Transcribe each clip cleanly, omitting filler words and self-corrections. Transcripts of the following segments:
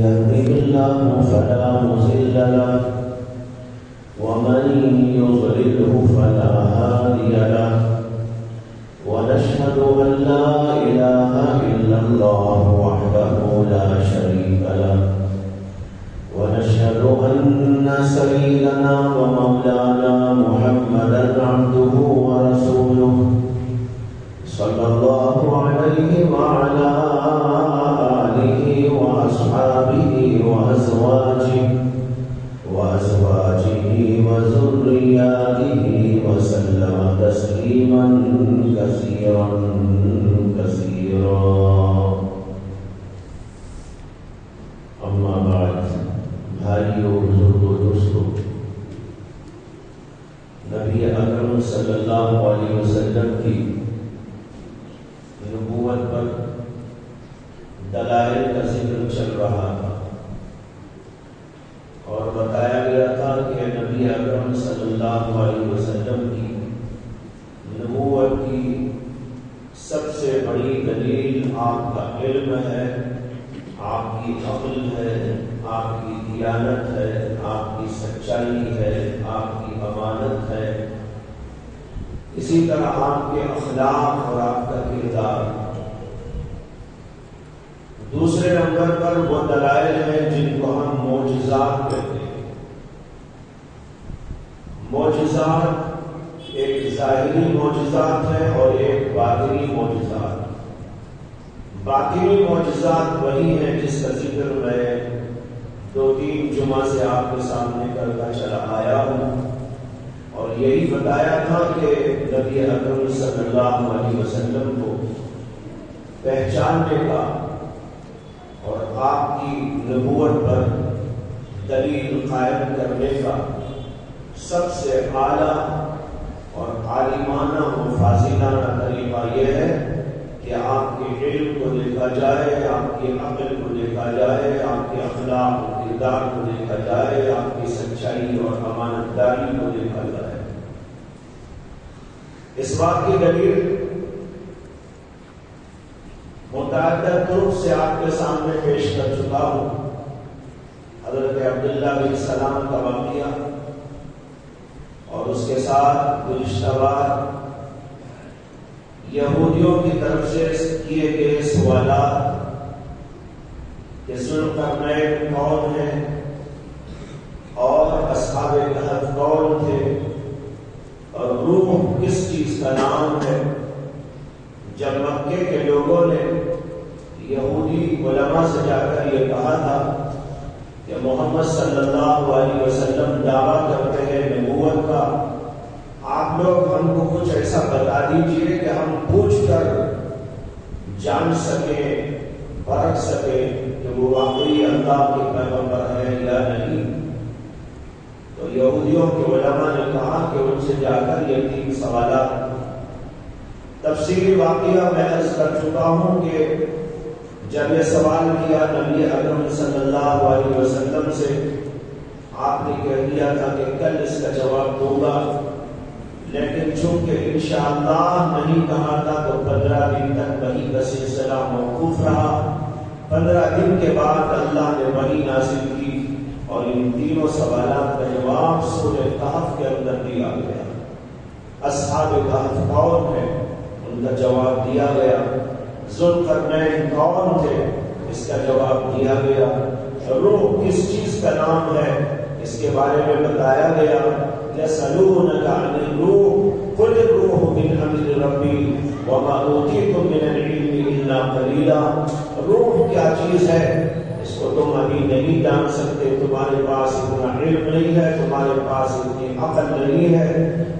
يهده الله فلا مضل له ومن يضلله فلا هادي له ونشهد أن لا إله إلا الله وحده لا شريك له ونشهد أن سيدنا ومولانا محمدا عبده ورسوله صلى الله عليه وعلى آله وأصحابه وأزواجه وذرياته وسلم تسليما كثيرا كثيرا أما بعد بھائیو بزرگو دوستو، نبی اکرم صلی اللہ علیہ وسلم کی نبوت پر دلائل کا ذکر چل رہا تھا اور بتایا گیا تھا کہ نبی اکرم صلی اللہ علیہ وسلم کی نبوت کی سب سے بڑی دلیل آپ کا علم ہے، آپ کی عقل ہے، آپ کی دیانت ہے، آپ کی سچائی ہے، آپ کی امانت ہے، اسی طرح آپ کے اخلاق اور آپ کا کردار۔ دوسرے نمبر پر وہ دلائل ہیں جن کو ہم معجزات کہتے ہیں۔ معجزات ایک ظاہری معجزات ہیں اور ایک باطنی معجزات۔ باطنی معجزات وہی ہیں جس کا ذکر میں 2-3 جمعہ سے آپ کے سامنے کرتا چلا آیا ہوں، اور یہی بتایا تھا کہ نبی اکرم صلی اللہ علیہ وسلم کو پہچاننے کا اور آپ کی نبوت پر دلیل قائم کرنے کا سب سے اعلیٰ اور عالمانہ و فاضلانہ طریقہ یہ ہے کہ آپ کے علم کو دیکھا جائے، آپ کی عقل کو دیکھا جائے، آپ کے اخلاق و کردار کو دیکھا جائے، آپ کی سچائی اور امانت داری کو دیکھا جائے۔ اس بات کی دلیل متعدد طرق سے آپ کے سامنے پیش کر چکا ہوں۔ حضرت عبداللہ بن سلام کا واقعہ اور اس کے ساتھ گزشتہ بار یہودیوں کی طرف سے کیے گئے سوالات کہ ذوالقرنین کون ہے اور اصحاب کہف کون تھے اور روح کس چیز کا نام ہے۔ جب مکے کے لوگوں نے یہودی علماء سے جا کر یہ کہا تھا کہ محمد صلی اللہ علیہ وسلم دعویٰ کرتے ہیں نبوت کا، آپ لوگ ہم کو کچھ ایسا بتا دیجئے کہ ہم پوچھ کر جان سکیں، پرکھ سکیں کہ وہ واقعی اللہ کے پیغمبر ہے یا نہیں۔ تو یہودیوں کے علماء نے کہا کہ ان سے جا کر یہ 3 سوالات۔ تفصیلی واقعہ میں عرض کر چکا ہوں کہ جب یہ سوال کیا نبی اکرم صلی اللہ علیہ وسلم سے، آپ نے کہہ دیا تھا کہ کل اس کا جواب دوں گا، لیکن چونکہ انشاءاللہ نہیں کہا تھا تو 15 دن تک وحی کا سلسلہ موقوف رہا۔ 15 دن کے بعد اللہ نے وحی نازل کی اور ان 3 سوالات کا جواب سورہ کہف کے اندر دیا گیا۔ اصحاب کہف کون ہے، ان کا جواب دیا گیا۔ ذوالقرنین کون تھے، اس کا جواب دیا گیا۔ روح کس چیز کا نام ہے، اس کے بارے میں بتایا گیا۔ يسألونك عن الروح قل الروح من أمر ربي وما أوتيتم من العلم إلا قليلا۔ روح کیا چیز ہے اس کو تم ابھی نہیں جان سکتے، تمہارے پاس اتنا علم نہیں ہے، تمہارے پاس اتنی عقل نہیں ہے،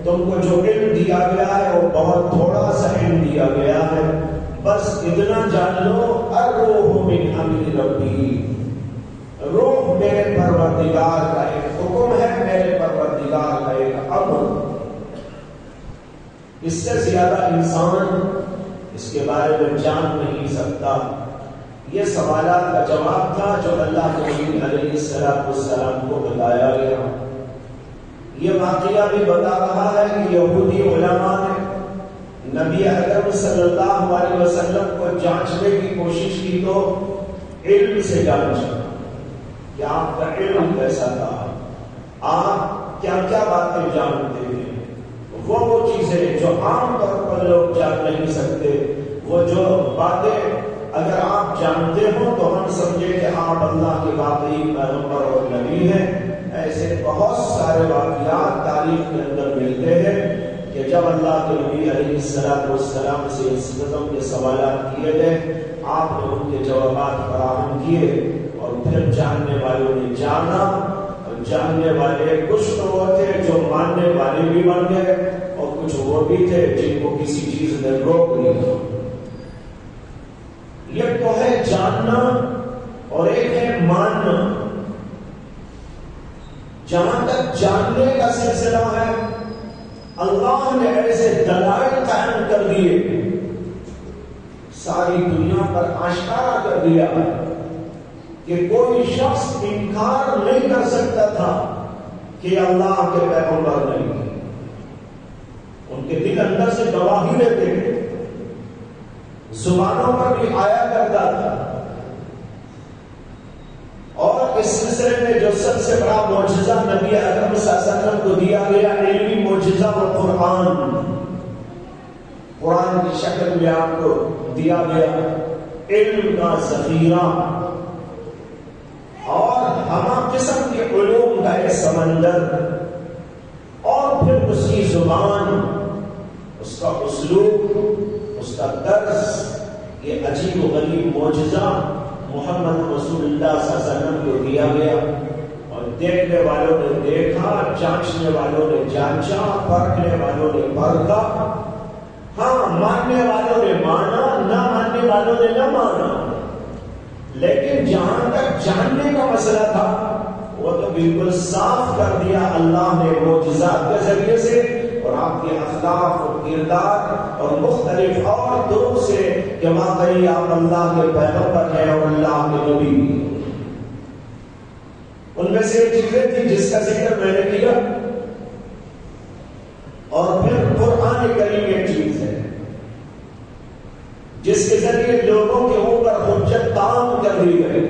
تم کو جو علم دیا گیا ہے وہ بہت تھوڑا سا علم دیا گیا ہے، بس اتنا جان لو الروح من امر ربی، روح میرے پروردگار کا ایک حکم ہے، میرے پروردگار کا ایک امر۔ اس سے زیادہ انسان اس کے بارے میں جان نہیں سکتا۔ یہ سوالات کا جواب تھا جو اللہ کے نبی علیہ السلام کو بتایا گیا۔ یہ واقعہ بھی بتا رہا ہے کہ یہودی علماء نے نبی اکرم صلی اللہ علیہ وسلم کو جانچنے کی کوشش کی تو علم سے جانچا، کہ آپ کا علم کیسا تھا، آپ کیا کیا باتیں جانتے ہیں، وہ چیزیں جو عام طور پر لوگ جان نہیں سکتے، وہ جو باتیں اگر آپ جانتے ہو تو ہم سمجھے کہ آپ اللہ کے واقعی پیغمبر اور نبی ہیں۔ ایسے بہت سارے واقعات تاریخ کے اندر ملتے ہیں کہ جب اللہ کے نبی علیہ السلام سے اس قسم کے سوالات کیے گئے، آپ نے ان کے جوابات فراہم کیے، اور پھر جاننے والوں نے جانا، اور جاننے والے کچھ تو وہ تھے جو ماننے والے بھی بن گئے، اور کچھ وہ بھی تھے جن کو کسی چیز نے روک لیا۔ یہ تو ہے جاننا اور ایک ہے ماننا۔ جہاں تک جاننے کا سلسلہ ہے، اللہ نے ایسے دلائل قائم کر دیے، ساری دنیا پر آشکارا کر دیا کہ کوئی شخص انکار نہیں کر سکتا تھا کہ اللہ کے پیغمبر نہیں۔ ان کے دل اندر سے گواہی دیتے تھے، زبانوں پر بھی آیا کرتا تھا۔ اور اس سلسلے میں جو سب سے بڑا معجزہ نبی اکرم صلی اللہ علیہ وسلم کو دیا گیا، علمی معجزہ و قرآن کی شکل میں آپ کو دیا گیا، علم کا ذخیرہ اور ہمہ قسم کے علوم کا ایک سمندر، اور پھر اس کی زبان، اس کا اسلوب، اس کا طرز، یہ عجیب و غریب معجزہ محمد رسول اللہ صلی اللہ علیہ وسلم کو دیا گیا۔ اور دیکھنے والوں نے دیکھا، جانچنے والوں نے جانچا، پرکھنے والوں نے پرکھا، ہاں ماننے والوں نے مانا، نہ ماننے والوں نے نہ مانا، لیکن جہاں تک جاننے کا مسئلہ تھا وہ تو بالکل صاف کر دیا اللہ نے معجزات کے ذریعے سے، اور آپ کے اخلاق اور کردار اور مختلف اور طرق سے کہ واقعی آپ اللہ کے پیغمبر ہیں اور اللہ کے نبی۔ ان میں سے ایک چیزیں تھی جس کا ذکر میں نے کیا، اور پھر قرآن کریم ایک چیز ہے جس کے ذریعے لوگوں کے اوپر حجت تام کر دی گئی۔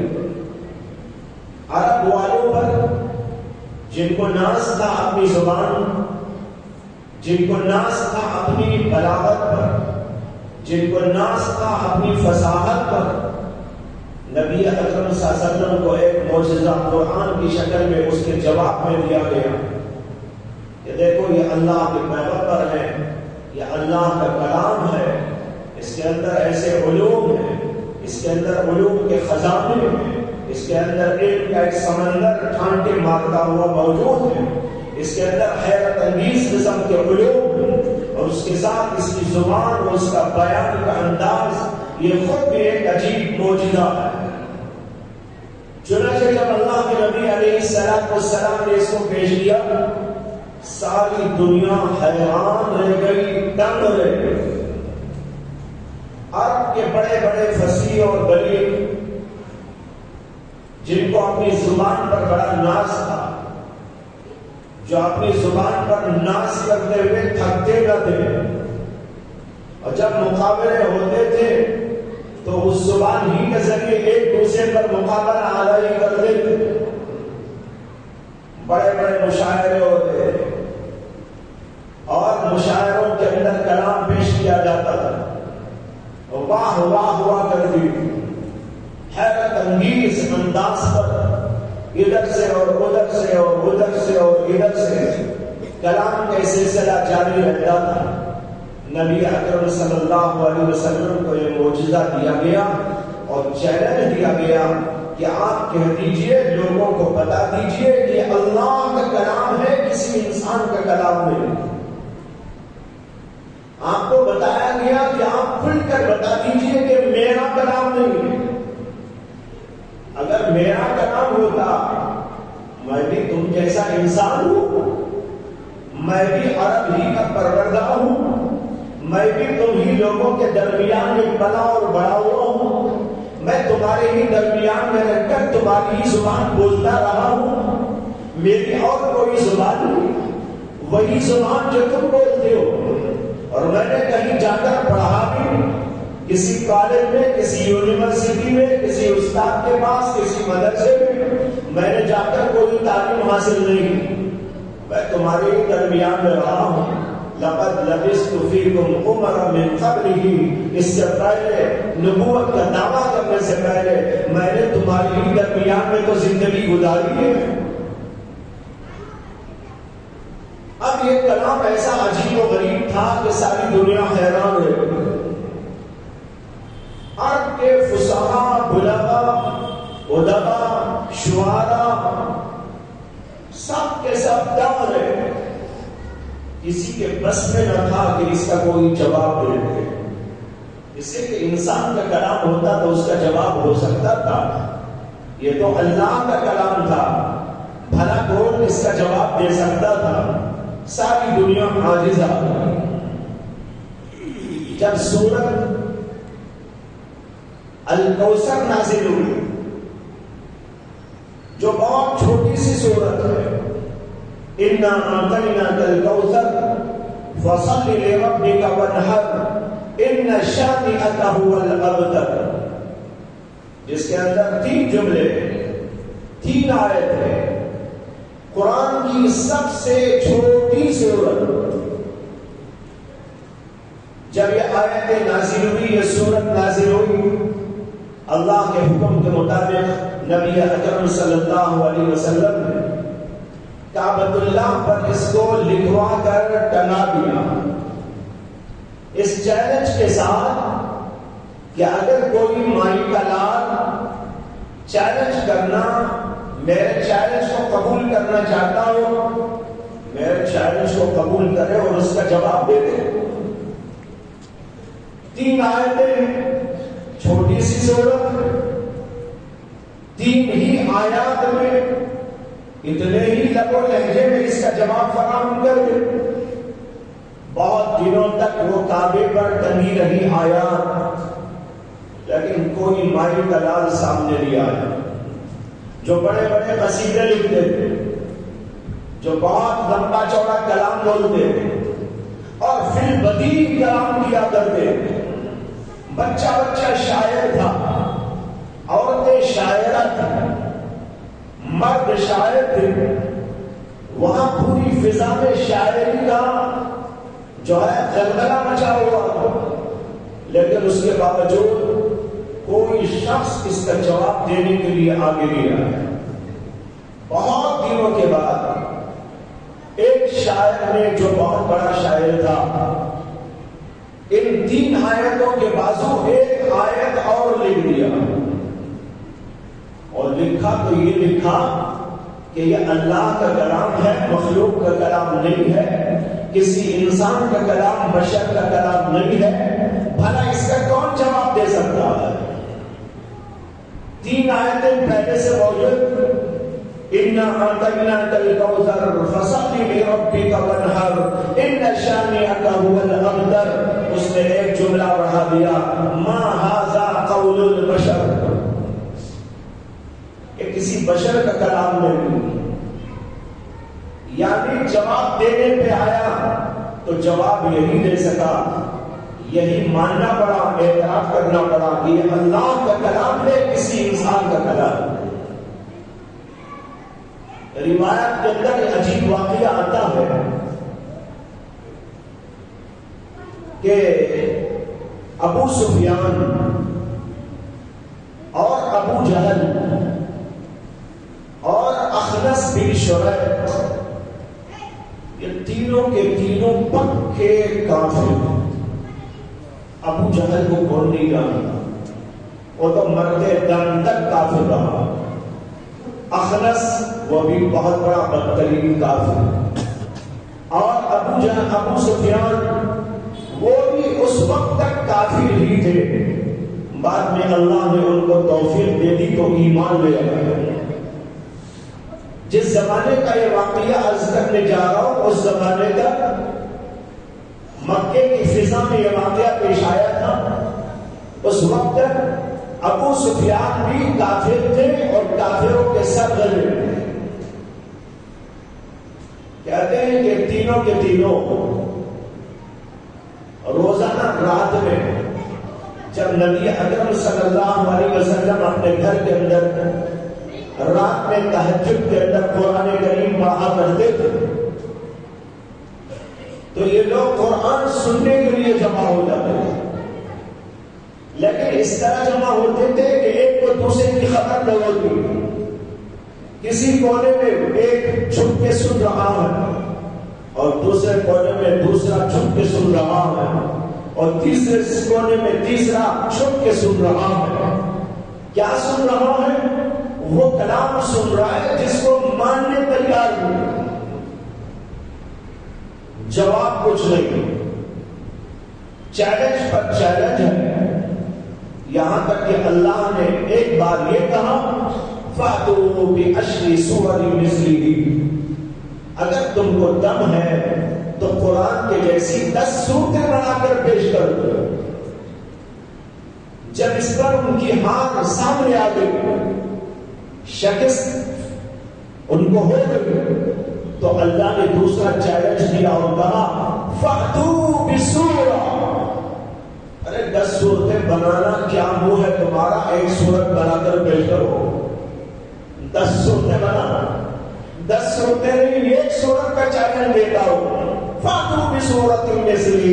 عرب والوں پر جن کو ناز تھا اپنی زبان، جن کو ناز تھا اپنی بلاغت پر، جن کو ناز تھا اپنی فصاحت پر، نبی اکرم صلی اللہ علیہ وسلم کو ایک معجزہ قرآن کی شکل میں اس کے جواب میں دیا گیا کہ دیکھو یہ اللہ کے پیغمبر ہیں، یہ اللہ کا کلام ہے، اس کے اندر ایسے علوم ہیں، اس کے اندر علوم کے خزانے ہیں، اس کے اندر علم کا ایک سمندر ٹھانٹے مارتا ہوا موجود ہے، اس کے اندر حیرت انگیز قسم کے علوم ہیں، اور اس کے ساتھ اس کی زبان اور اس کا بیان کا انداز یہ خود بھی ایک عجیب معجزہ ہے۔ چنانچہ جب اللہ کے نبی علیہ السلام نے اس کو پیش کیا، ساری دنیا حیران رہ گئی، دنگ رہ گئی۔ عرب کے بڑے بڑے فصیح اور بلیغ جن کو اپنی زبان پر بڑا ناز تھا، جو اپنی زبان پر ناز کرتے ہوئے تھکتے نہ تھے، اور جب مقابلے ہوتے تھے تو اس زبان ہی کے ذریعے ایک دوسرے پر مقابلہ آرائی کرتے تھے، بڑے بڑے مشاعرے ہوتے تھے، اور مشاعروں کے اندر کلام پیش کیا جاتا تھا، واہ واہ ہوا کرتی تھی، حیرت انگیز انداز پر ادھر سے اور ادھر سے اور ادھر سے اور ادھر سے کلام کا سلسلہ جاری رہتا تھا۔ نبی اکرم صلی اللہ علیہ وسلم کو یہ معجزہ دیا گیا اور چیلنج دیا گیا کہ آپ کہہ دیجئے، لوگوں کو بتا دیجئے کہ اللہ کا کلام ہے، کسی انسان کا کلام نہیں۔ آپ کو بتایا گیا کہ آپ کھل کر بتا دیجئے کہ میرا کلام نہیں ہے۔ اگر میرا کلام ہوتا، میں بھی تم جیسا انسان ہوں، میں بھی عرب ہی کا پروردہ ہوں، میں بھی تم ہی لوگوں کے درمیان میں پلا اور بڑا ہوا ہوں، میں تمہارے ہی درمیان میں رہ کر تمہاری ہی زبان بولتا رہا ہوں، میری اور کوئی زبان نہیں، وہی زبان جو تم بولتے ہو۔ اور میں نے کہیں جا کر پڑھا بھی، کسی کالج میں، کسی یونیورسٹی میں، کسی استاد کے پاس، کسی مدرسے میں، میں کر کوئی تعلیم حاصل نہیں کی، میں تمہارے درمیان میں رہا ہوں. لقد لبثت فیکم عمرا من قبلہ، اس سے پہلے نبوت کا دعویٰ کرنے سے پہلے میں نے تمہارے ہی درمیان میں تو زندگی گزاری ہے. اب یہ کلام ایسا عجیب و غریب تھا کہ ساری دنیا حیران رہ گئی. عرب کے فصحاء، بلغاء، ادباء، شعراء سب کے سب دم رہے. کسی کے بس میں نہ تھا کہ اس کا کوئی جواب دے دے. اس سے کہ انسان کا کلام ہوتا تو اس کا جواب ہو سکتا تھا، یہ تو اللہ کا کلام تھا، بھلا کون اس کا جواب دے سکتا تھا. ساری دنیا عاجز آ گئی. جب سورت الکوثر نازل ہوئی، جو بہت چھوٹی سی سورت ہے، اِنَّا أَعْطَيْنَاكَ الْكَوْثَرَ فَصَلِّ لِرَبِّكَ وَانْحَرْ إِنَّ شَانِئَكَ هُوَ الْأَبْتَرُ، جس کے اندر 3 جملے 3 آیت ہے. قرآن کی سب سے چھوٹی سورت. جب یہ آیت نازل ہوئی، یہ سورت نازل ہوئی، اللہ کے حکم کے مطابق نبی اکرم صلی اللہ علیہ وسلم نے کعبۃ اللہ پر اس کو لکھوا کر ٹنگا دیا، اس چیلنج کے ساتھ کہ اگر کوئی مائی کا لال چیلنج کرنا، میرے چیلنج کو قبول کرنا چاہتا ہو، میرے چیلنج کو قبول کرے اور اس کا جواب دے دے. 3 آیتیں، چھوٹی سی سورت، 3 ہی آیات میں اتنے ہی لب و لہجے میں اس کا جواب فراہم کر دے. بہت دنوں تک وہ کعبے پر ٹنگی رہی آیات، لیکن کوئی مائی کا لال سامنے نہیں آیا. جو بڑے بڑے قصیدے لکھتے تھے، جو بہت لمبا چوڑا کلام بولتے تھے اور فی البدیع کلام کیا کرتے تھے، بچہ بچہ شاعر تھا، عورتیں شاعرہ تھیں، مرد شاعر تھے، وہاں پوری فضا میں شاعری کا جو ہے غلغلہ مچا ہوا تھا. لیکن اس کے باوجود کوئی شخص اس کا جواب دینے کے لیے آگے نہیں آیا. بہت دنوں کے بعد ایک شاعر نے، جو بہت بڑا شاعر تھا، ان 3 آیتوں کے بازو ایک آیت اور لکھ دیا، اور لکھا تو یہ لکھا کہ یہ اللہ کا کلام ہے، مخلوق کا کلام نہیں ہے، کسی انسان کا کلام، بشر کا کلام نہیں ہے، بھلا اس کا کون جواب دے سکتا ہے. 3 آیتیں پہلے سے موجود، اِنَّا أَعْطَيْنَاكَ الْكَوْثَرَ فَصَلِّ لِرَبِّكَ وَانْحَرْ إِنَّ شَانِئَكَ هُوَ الْأَبْتَرُ. اس نے ایک جملہ بڑھا دیا، مَا هَذَا قَوْلُ الْبَشَرِ، کہ کسی بشر کا کلام نہیں. یعنی جواب دینے پہ آیا تو جواب یہی دے سکا، یہی ماننا پڑا، اعتراف کرنا پڑا کہ یہ اللہ کا کلام ہے، کسی انسان کا کلام. روایت کے اندر ایک عجیب واقعہ آتا ہے کہ ابو سفیان اور ابو جہل اور اخنس بن شریح، یہ تینوں کے تینوں پکے کافر. ابو جہل کو کون نہیں جانتا، وہ تو مرتے دم تک کافر رہا. اخنس وہ بھی بہت بڑا بدترین کافر، اور ابو سفیان وہ بھی اس وقت تک کافر ہی تھے. بعد میں اللہ نے ان کو توفیق دے دی تو ایمان لے آئے. جس زمانے کا یہ واقعہ عرض کرنے جا رہا ہوں، اس زمانے تک مکے کی فضا میں یہ واقعہ پیش آیا تھا. اس وقت تک ابو سفیان بھی کافر تھے اور کافروں کے سرغلے تھے. کہتے ہیں کہ تینوں کے تینوں روزانہ رات میں جب نبی اکرم صلی اللہ علیہ وسلم اپنے گھر کے اندر رات میں تہجد کے اندر قرآن کریم پڑھا کرتے تھے، تو یہ لوگ قرآن سننے کے لیے جمع ہو جاتے تھے، لیکن اس طرح جمع ہوتے تھے کہ ایک کو دوسرے کی خبر نہ ہوتی، کسی کونے میں ایک چھپ کے سن رہا ہے اور دوسرے کونے میں دوسرا چھپ کے سن رہا ہے اور تیسرے کونے میں تیسرا چھپ کے سن رہا ہے۔ کیا سن رہا ہے؟ وہ کلام سن رہا ہے جس کو ماننے تیار ہو، جواب کچھ نہیں، چیلنج پر چیلنج ہے، یہاں تک کہ اللہ نے ایک بار یہ کہا فَأْتُوا بِعَشْرِ سُوَرٍ مِثْلِهِ، اگر تم کو دم ہے تو قرآن کے جیسی 10 صورتیں بنا کر پیش کر دو۔ جب اس پر ان کی ہار سامنے آ گئی، شکست ان کو ہو گئی، تو اللہ نے دوسرا چیلنج دیا اور کہا فَأْتُوا بِسُورَةٍ، ارے 10 صورتیں بنانا کیا منہ ہے تمہارا، ایک صورت بنا کر پیش کرو۔ 10 صورتیں بنانا، 10 صورتیں نہیں، ایک صورت کا چیلنج دیتا ہوں، فَأْتُوا بِسُورَةٍ مِثْلِهِ،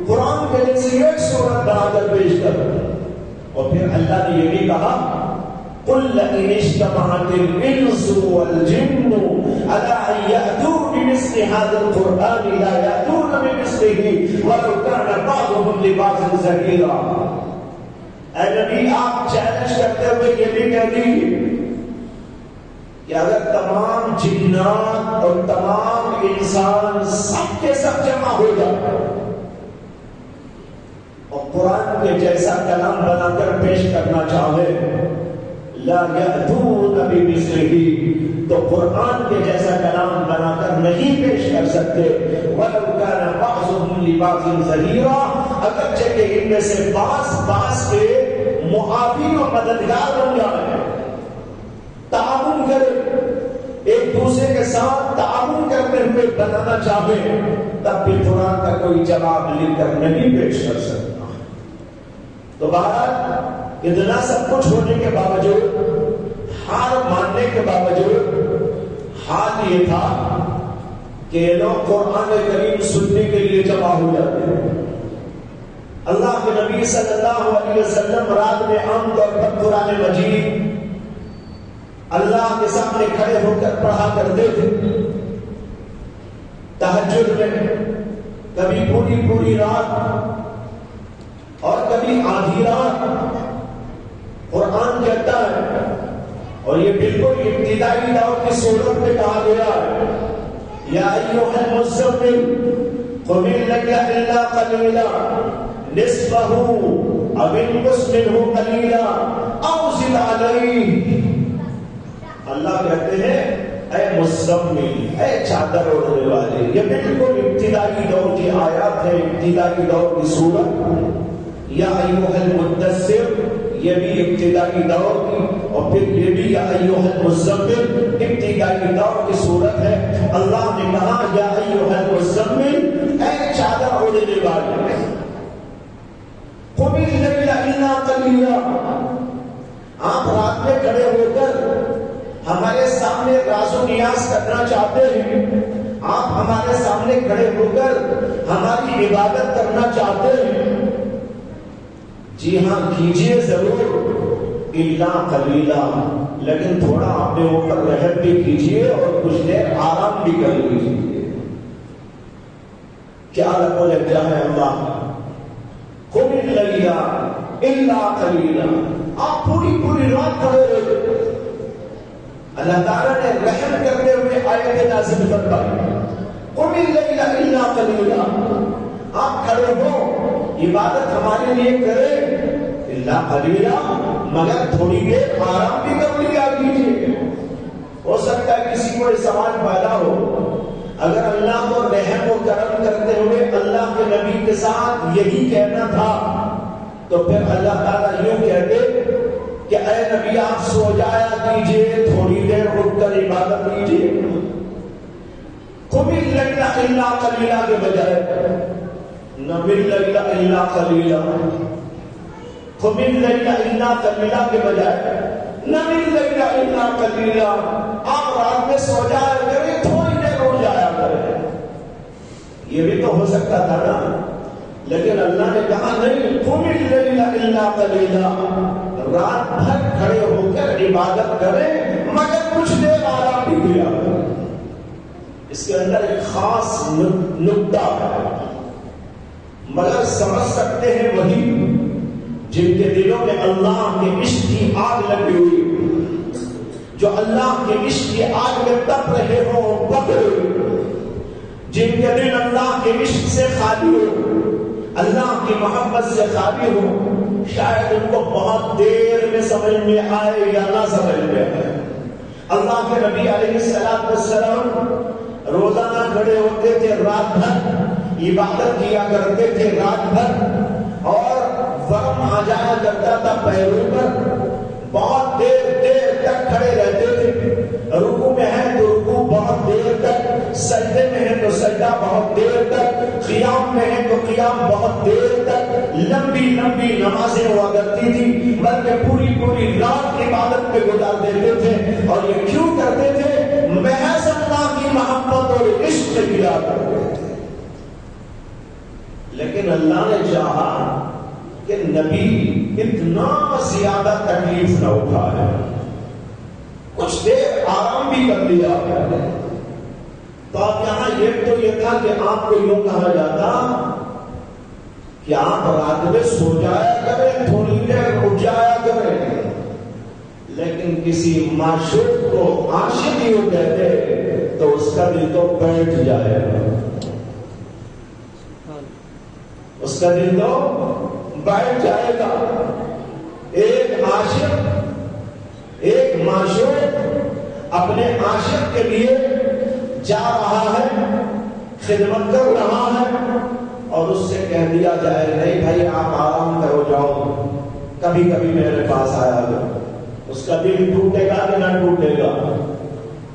قرآن کے جیسی ایک صورت بنا کر پیش کرو۔ اور پھر اللہ نے یہ بھی کہا قُلْ لَئِنِ اجْتَمَعَتِ الْإِنسُ وَالْجِنُّ عَلَىٰ أَن يَأْتُوا بِمِثْلِ هَٰذَا الْقُرْآنِ لَا يَأْتُونَ بِمِثْلِهِ وَلَوْ كَانَ بَعْضُهُمْ لِبَعْضٍ ظَهِيرًا۔ اے نبی آپ چیلنج کرتے ہوئے یہ بھی کہہ دیجیے کہ اگر تمام جنات اور تمام انسان سب کے سب جمع ہو جائے اور قرآن کے جیسا کلام بنا کر پیش کرنا چاہے، لا یأتون بمثلہ، تو قرآن کے جیسا کلام بنا کر نہیں پیش کر سکتے، وَلَوْ كَانَ بَعْضُهُمْ لِبَعْضٍ ظَهِيرًا، اگرچہ کہ ان میں سے بعض کے معاون و مددگار بن جائیں، تعاون کرے، ایک دوسرے کے ساتھ تعاون کرتے ہوئے بنانا چاہے، تب بھی قرآن کا کوئی جواب لے کر نہیں پیش کر سکتا۔ تو بہرحال اتنا سب کچھ ہونے کے باوجود، ہار ماننے کے باوجود، حال یہ تھا کہ لوگ قرآن کریم سننے کے لیے جمع ہو جاتے ہیں۔ اللہ کے نبی صلی اللہ علیہ وسلم رات میں عام طور پر قرآن مجید اللہ کے سامنے کھڑے ہو کر پڑھا کرتے تھے، تہجد میں، کبھی پوری رات اور کبھی آدھی رات قرآن کہتا ہے، اور یہ بالکل ابتدائی دور کی صورت میں کہا گیا ہے یا ایھا المزمل قم الليل الا قليلا نصفه او انقص منه قليلا او زد عليه۔ اللہ کہتے ہیں اے مزمل، اے چادر اوڑھنے والے، یہ بالکل ابتدائی دور کی آیات ہے، ابتدائی دور کی صورت۔ یا ایھا المدثر، یہ بھی ابتدائی دور کی، اور پھر یہ بھی یا ایھا المزمل ابتدائی دور کی صورت ہے۔ اللہ نے کہا یا ایھا المزمل، اے چادر اوڑھنے والے، قم الليل الا قليلا، آپ رات میں کھڑے ہو کر ہمارے سامنے راز و نیاز کرنا چاہتے ہیں، آپ ہمارے سامنے کھڑے ہو کر ہماری عبادت کرنا چاہتے ہیں، جی ہاں کیجئے ضرور، الا قلیلا، لیکن تھوڑا اپنے اوپر رحم بھی کیجئے اور کچھ دیر آرام بھی کر لیجیے۔ کیا رب العزت ہے اللہ، قم الليل الا قلیلا، آپ پوری رات کھڑے رہے۔ اللہ تعالیٰ نے رحم کرتے ہوئے آیت نازل فرمائی قم الليل الا قلیلا، آپ کھڑے ہو، عبادت ہمارے لیے کرے، الا قلیلا، مگر تھوڑی دیر آرام بھی کر لیا کیجیے۔ ہو سکتا ہے کسی کو یہ سوال پیدا ہو، اگر اللہ کو رحم و کرم کرتے ہوئے اللہ کے نبی کے ساتھ یہی کہنا تھا تو پھر اللہ تعالیٰ یوں کہتے کہ اے نبی آپ سو جایا کیجئے، تھوڑی دیر اٹھ کر عبادت کیجئے۔ قم الليل الا قلیلا کے بجائے نم الليل الا قلیلا، قم الليل الا قلیلا کے بجائے نم اللیل الا قلیلا، آپ رات میں سو جایا کریں، تھوڑی دیر اٹھ جایا کریں. یہ بھی تو ہو سکتا تھا نا، لیکن اللہ نے کہا نہیں، قم اللیل الا قلیلا، رات بھر کھڑے ہو کر عبادت کریں مگر کچھ دیر آرام بھی کیا. اس کے اندر ایک خاص نکتہ ہے، مگر سمجھ سکتے ہیں وہی جن کے دلوں میں اللہ کے عشق کی آگ لگی ہوئی، جو اللہ کے عشق کی آگ میں تپ رہے ہوں، پک رہے، جن کے دل اللہ کے عشق سے خالی ہو، اللہ کی محبت سے خالی ہو. شاید ان کو بہت دیر میں سمجھ میں آئے یا نہ سمجھ میں آئے. اللہ کے نبی علیہ السلام روزانہ کھڑے ہوتے تھے، رات بھر عبادت کیا کرتے تھے، رات بھر، اور ورم آ جایا کرتا تھا پیروں پر، بہت دیر تک کھڑے رہتے تھے. رکوع میں ہے تو رکوع بہت دیر تک، سجدے میں ہے تو سجدہ بہت دیر تک، قیام میں ہے تو قیام بہت دیر تک. لمبی لمبی نمازیں ہوا کرتی تھی، بلکہ پوری رات عبادت پہ گزار دیتے تھے. اور یہ کیوں کرتے تھے؟ محض اللہ کی محبت اور عشق سے کیا کرتے تھے. لیکن اللہ نے چاہا کہ نبی اتنا زیادہ تکلیف نہ اٹھائے، کچھ دیر آرام بھی کر لیا. تو اب یہاں یہ تھا کہ آپ کو یوں کہا جاتا کہ آپ رات میں سو جایا کریں، تھوڑی دیر اٹھ جایا کریں. لیکن کسی معشوق کو عاشق یوں کہتے تو اس کا دل تو بیٹھ جائے گا، اس کا دل تو بیٹھ جائے گا. ایک عاشق، ایک معشوق اپنے عاشق کے لیے جا رہا ہے، خدمت کر رہا ہے، اور اس سے کہہ دیا جائے نہیں بھائی آپ آرام کرو، جاؤ، کبھی کبھی میرے پاس آیا کرو. اس کا دل ٹوٹے گا کہ نہ ٹوٹے گا؟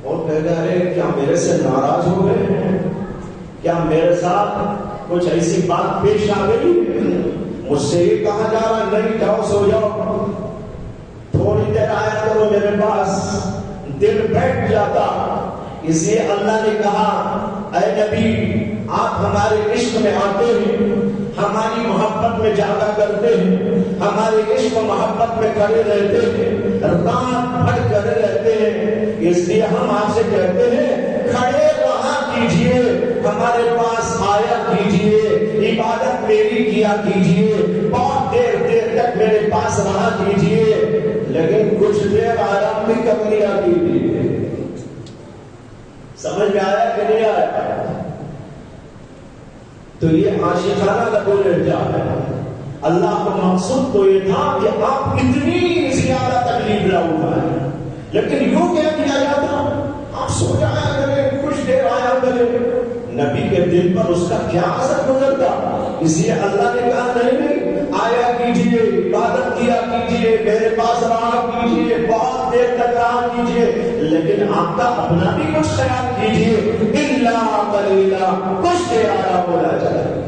اور کہے گا ارے کیا میرے سے ناراض ہو گئے ہیں؟ کیا میرے ساتھ کچھ ایسی بات پیش آ گئی؟ مجھ سے یہ کہا جا رہا نہیں جاؤ سو جاؤ، تھوڑی دیر آیا کرو میرے پاس. دل بیٹھ جاتا. اس لیے اللہ نے کہا اے نبی آپ ہمارے عشق میں آتے ہیں، ہماری محبت میں جاگا کرتے ہیں، ہمارے عشق و محبت میں کھڑے رہتے ہیں، رات بھر کھڑے رہتے ہیں. اس لیے ہم آپ سے کہتے ہیں کھڑے رہا کیجئے، ہمارے پاس آیا کیجئے، عبادت میری کیا کیجئے، بہت دیر تک میرے پاس رہا کیجئے، لیکن کچھ دیر آرام بھی کر لیا کیجئے. سمجھ میں آیا کہ نہیں آیا؟ تو یہ عاشقانہ قبول ارجاء ہے. اللہ کا مقصود تو یہ تھا کہ آپ اتنی زیادہ تکلیف نہ اٹھائیں. لیکن یوں کہہ دیا جاتا آپ سو جایا کریں، کچھ دیر آیا کریں. نبی کے دل پر اس کا کیا اثر گزرتا؟ اس لیے اللہ نے کہا نہیں آیا کیجئے، عبادت کیا کیجئے، میرے پاس رہا کیجئے، بہت دیر تک رہا کیجئے، لیکن آپ کا اپنا بھی کچھ خیال کیجئے. الا قلیلا، کچھ دیر آرام ہونا چاہیے.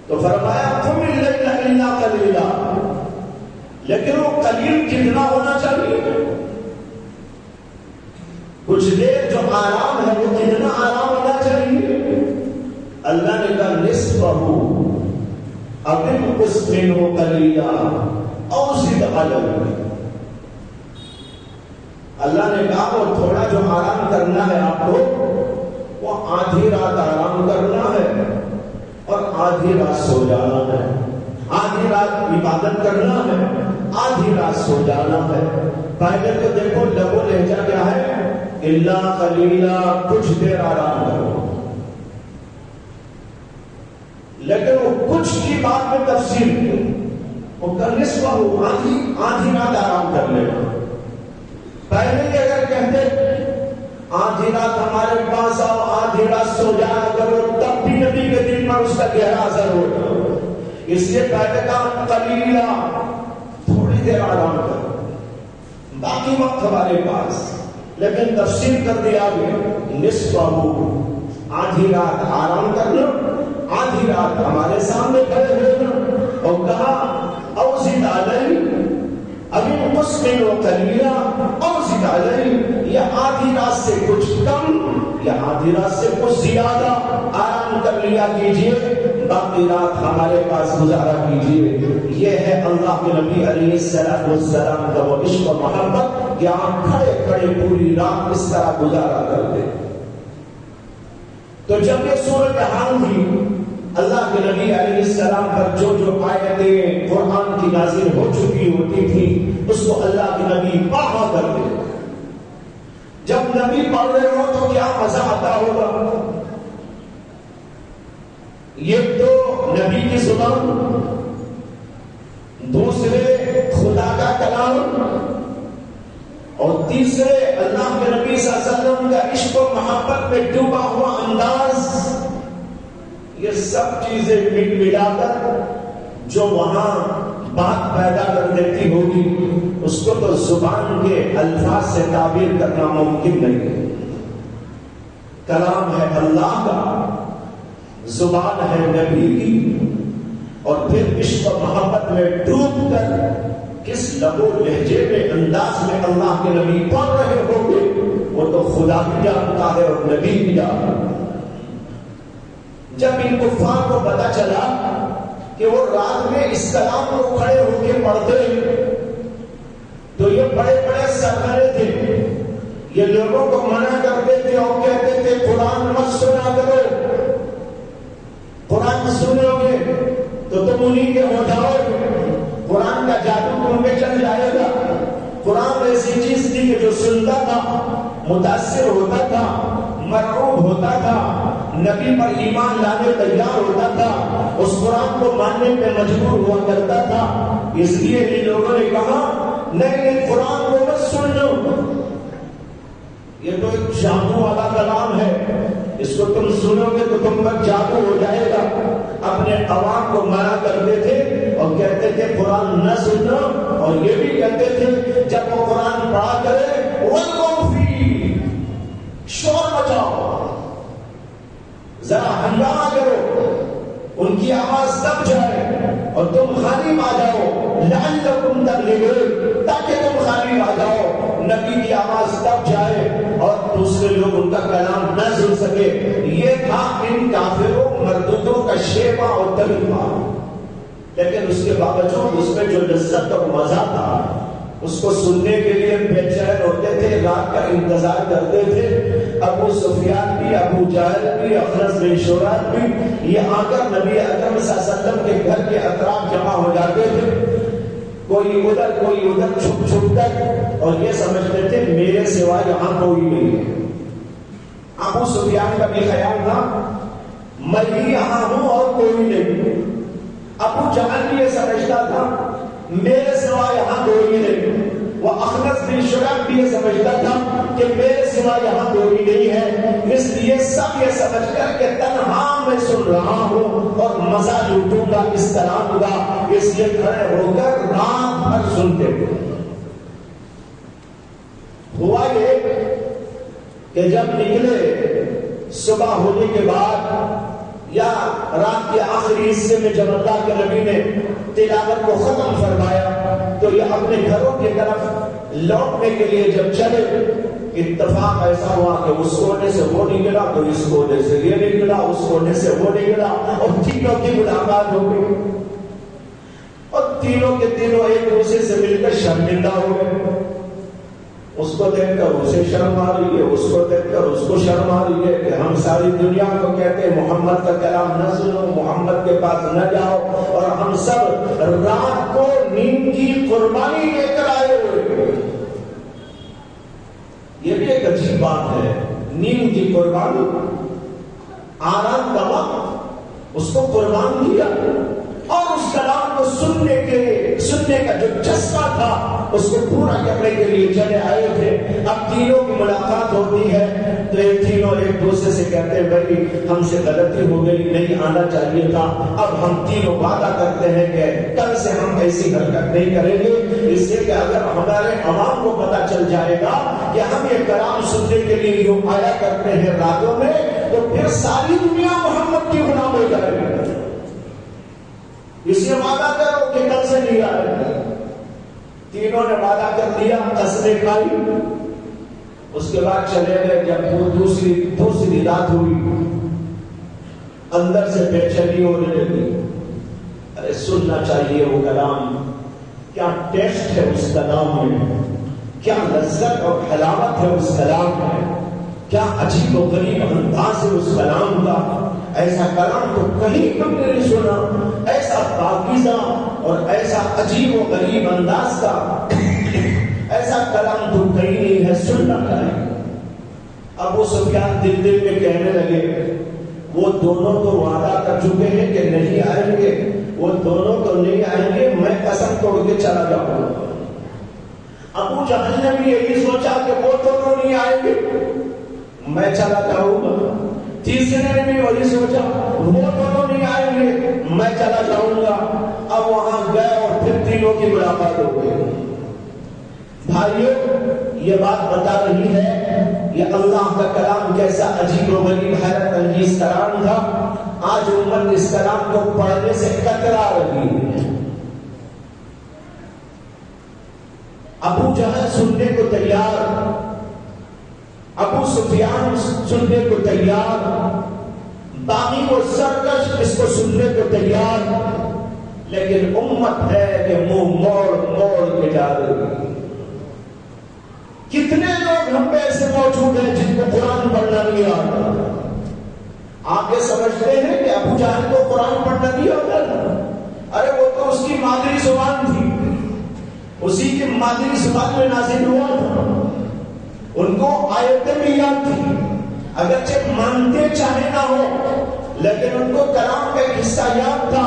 تو فرمایا قم اللیل الا قلیلا، لیکن وہ قلیل کتنا ہونا چاہیے؟ کچھ دیر جو آرام ہے وہ کتنا آرام ہونا چاہیے؟ اللہ نے کہا نصفہ او انقص منہ قلیلا او زد علیہ. اللہ نے کہا وہ تھوڑا جو آرام کرنا ہے آپ کو، وہ آدھی رات آرام کرنا ہے اور آدھی رات سو جانا ہے. آدھی رات عبادت کرنا ہے، آدھی رات سو جانا ہے. پہلے تو دیکھو لب و لہجہ کیا ہے؟ الا قلیلا، کچھ دیر آرام کرو. لیکن وہ کچھ کی بات میں تفصیل کی، وہ نصفہ ہو، آدھی رات آرام کر لینا. پہلے ہی اگر کہتے آدھی رات ہمارے پاس آؤ، آدھی رات سو جایا کرو، تب بھی نبی کے دل پر اس کا گہرا اثر ہوتا. اس لیے پہلے کہا قلیلا، تھوڑی دیر آرام کرو، باقی وقت ہمارے پاس. لیکن تفصیل کر دیا گیا نصفہ ہو، آدھی رات آرام کرنا، آدھی رات ہمارے سامنے کھڑے ہونا. اور کہا او زد علیہ، ابھی مسلم و قلیلا اور زیادہ یہ آدھی رات سے کچھ کم یا آدھی رات سے کچھ زیادہ آرام کر لیا کیجئے، باقی رات ہمارے پاس گزارا کیجئے۔ یہ ہے اللہ کے نبی علیہ السلام کا وہ عشق و محبت کہ آپ کھڑے کھڑے پوری رات اس طرح گزارا کرتے۔ تو جب یہ صورتحال تھی، اللہ کے نبی علیہ السلام پر جو آیتیں قرآن کی نازل ہو چکی ہوتی تھی اس کو اللہ کے نبی پڑھا کرتے۔ جب نبی پڑھ رہے ہو تو کیا مزہ آتا ہوگا؟ یہ تو نبی کی زبان، دوسرے خدا کا کلام، اور تیسرے اللہ کے نبی صلی اللہ علیہ وسلم کا عشق و محبت میں ڈوبا ہوا انداز، یہ سب چیزیں ملا کر جو وہاں بات پیدا کر دیتی ہوگی اس کو تو زبان کے الفاظ سے تعبیر کرنا ممکن نہیں۔ کلام ہے اللہ کا، زبان ہے نبی کی، اور پھر عشق و محبت میں ڈوب کر کس لبو لہجے میں انداز میں اللہ کے نبی پڑھ رہے ہوں گے وہ تو خدا بھی جانتا ہے اور نبی بھی جانتا ہے۔ جب ان کفار کو پتا چلا کہ وہ رات میں اس کلام کو کھڑے ہو کے پڑھتے تو یہ بڑے بڑے سرکرے تھے، یہ لوگوں کو منع کرتے تھے اور کہتے تھے قرآن مت سنا کرو، قرآن سنو گے تو تم انہیں کے ہو جاؤ گے، قرآن کا جادو تم پہ چل جائے گا۔ قرآن ایسی چیز تھی کہ جو سنتا تھا متاثر ہوتا تھا، مرعوب ہوتا تھا، نبی پر ایمان لانے تیار ہوتا تھا، اس قرآن کو ماننے پہ مجبور ہوا کرتا تھا۔ اس لیے ان لوگوں نے کہا نہیں، قرآن کو مت سن لو، یہ تو ایک جادو والا کلام ہے، اس کو تم سنو گے تو تم پر جادو ہو جائے گا۔ اپنے عوام کو منع کرتے تھے اور کہتے تھے قرآن نہ سنو، اور یہ بھی کہتے تھے جب وہ قرآن پڑھا کرے وَلْقُمْ فِي، شور مچاؤ، ذرا ہنگامہ کرو، ان کی آواز دب جائے اور تم غالب آ جاؤ، لعلکم تغلبون، تاکہ تم غالب آ جاؤ، نبی کی آواز دب جائے اور دوسرے لوگ ان کا کلام نہ سن سکے۔ یہ تھا ان کافروں مردودوں کا شیوا اور طریقہ، لیکن اس کے باوجود اس میں جو لذت اور مزہ تھا اس کو سننے کے لیے بے چین ہوتے تھے، رات کا انتظار کرتے تھے۔ ابو سفیان بھی، ابو جہل بھی، اخنس بن شورات بھی یہ آ کر نبی اکرم صلی اللہ علیہ وسلم کے گھر کے اطراف جمع ہو جاتے تھے، کوئی ادھر چھپ چھپ کر، اور یہ سمجھتے تھے میرے سوا یہاں کوئی نہیں ہے۔ ابو سفیان کا بھی خیال تھا میں ہی یہاں ہوں اور کوئی نہیں۔ ابو جہل بھی یہ سمجھتا تھا میرے سوا یہاں کوئی نہیں۔ وہ اخنس بن شرح بھی یہ سمجھتا تھا کہ میرے سوا یہاں کوئی نہیں ہے، اس لیے سب یہ سمجھ کر کہ تنہا میں سن رہا ہوں اور مزہ لوٹوں گا اس کلام کا، اس لیے کھڑے ہو کر رات بھر سنتے تھے۔ ہوا یہ کہ جب نکلے صبح ہونے کے بعد یا رات کے آخری حصے میں جب اللہ کے نبی نے تلاوت کو ختم فرمایا تو یہ اپنے گھروں کی طرف لوٹنے کے لیے جب چلے، اتفاق ایسا ہوا کہ اس کونے سے وہ نکلا تو اس کونے سے یہ نکلا، اس کونے سے وہ نکلا، اور تینوں کی ملاقات ہو گئی، اور تینوں کے تینوں ایک دوسرے سے مل کر شرمندہ ہو گئے۔ اس کو دیکھ کر اسے شرم آ رہی ہے، اس کو دیکھ کر اس کو شرم آ رہی ہے کہ ہم ساری دنیا کو کہتے ہیں محمد کا کلام نہ سنو، محمد کے پاس نہ جاؤ، اور ہم سب رات کو نیند کی قربانی لے کر آئے ہوئے۔ یہ بھی ایک عجیب بات ہے، نیند کی قربانی، آرام کا وقت اس کو قربان کیا، اور اس کلام کو سننے کا جو جذبہ تھا اس کو پورا کرنے کے لیے چلے آئے تھے۔ اب تینوں کی ملاقات ہوتی ہے تو یہ تینوں ایک دوسرے سے کہتے ہیں بھائی ہم سے غلطی ہو گئی، نہیں آنا چاہیے تھا، اب ہم تینوں وعدہ کرتے ہیں کہ کل سے ہم ایسی حرکت نہیں کریں گے، اس لیے کہ اگر ہمارے عوام کو پتہ چل جائے گا کہ ہم یہ کلام سننے کے لیے یوں آیا کرتے ہیں راتوں میں تو پھر ساری دنیا محمد کی غلام ہو جائے گی، اس لیے وعدہ کرو کہ کل سے نہیں آئے گا۔ تینوں نے وعدہ کر لیا، قسمیں کھائی، اس کے بعد چلے گئے۔ جب وہ دوسری رات ہوئی، اندر سے بے چینی ہونے لگی، ارے سننا چاہیے وہ کلام، کیا ٹیسٹ ہے اس کلام میں، کیا لذت اور حلاوت ہے اس کلام میں، کیا عجیب و غریب انداز ہے اس کلام کا۔ ایسا کلام تو کہیں ہم نے نہیں سنا، ایسا پاکیزہ اور ایسا عجیب و غریب انداز کا ایسا کلام تو کہیں نہیں ہے، سننا چاہیے۔ ابو سفیان دل میں کہنے لگے، وہ دونوں تو وعدہ کر چکے ہیں کہ نہیں آئیں گے، وہ دونوں تو نہیں آئیں گے، میں قسم توڑ کے چلا جاؤں گا۔ ابو جہل نے بھی یہی سوچا کہ وہ دونوں نہیں آئیں گے، میں چلا جاؤں گا۔ تیسرے نے بھی وہی سوچا، وہ دونوں نہیں آئیں گے، میں چلا جاؤں گا۔ اب وہاں گئے اور پھر تینوں کی ملاقات ہو گئی۔ بھائیو، یہ بات بتا رہی ہے یہ اللہ کا کلام کیسا عجیب و غریب حیرت انگیز کلام تھا۔ آج امت اس کلام کو پڑھنے سے کترا رہی ہے۔ ابو جہل سننے کو تیار، ابو سفیان سننے کو تیار، باغی و سرکش اس کو سننے کو تیار، لیکن امت ہے کہ منہ موڑ کے جا رہی ہے۔ کتنے لوگ ہم پہ ایسے موجود ہیں جن کو قرآن پڑھنا نہیں آتا؟ آپ یہ سمجھتے ہیں کہ ابو جہل کو قرآن پڑھنا نہیں آتا؟ ارے وہ تو اس کی مادری زبان تھی، اسی کی مادری زبان میں نازل ہوا تھا، ان کو آیتیں بھی یاد تھی، اگرچہ مانتے چاہے نہ ہو لیکن ان کو کلام کا ایک حصہ یاد تھا،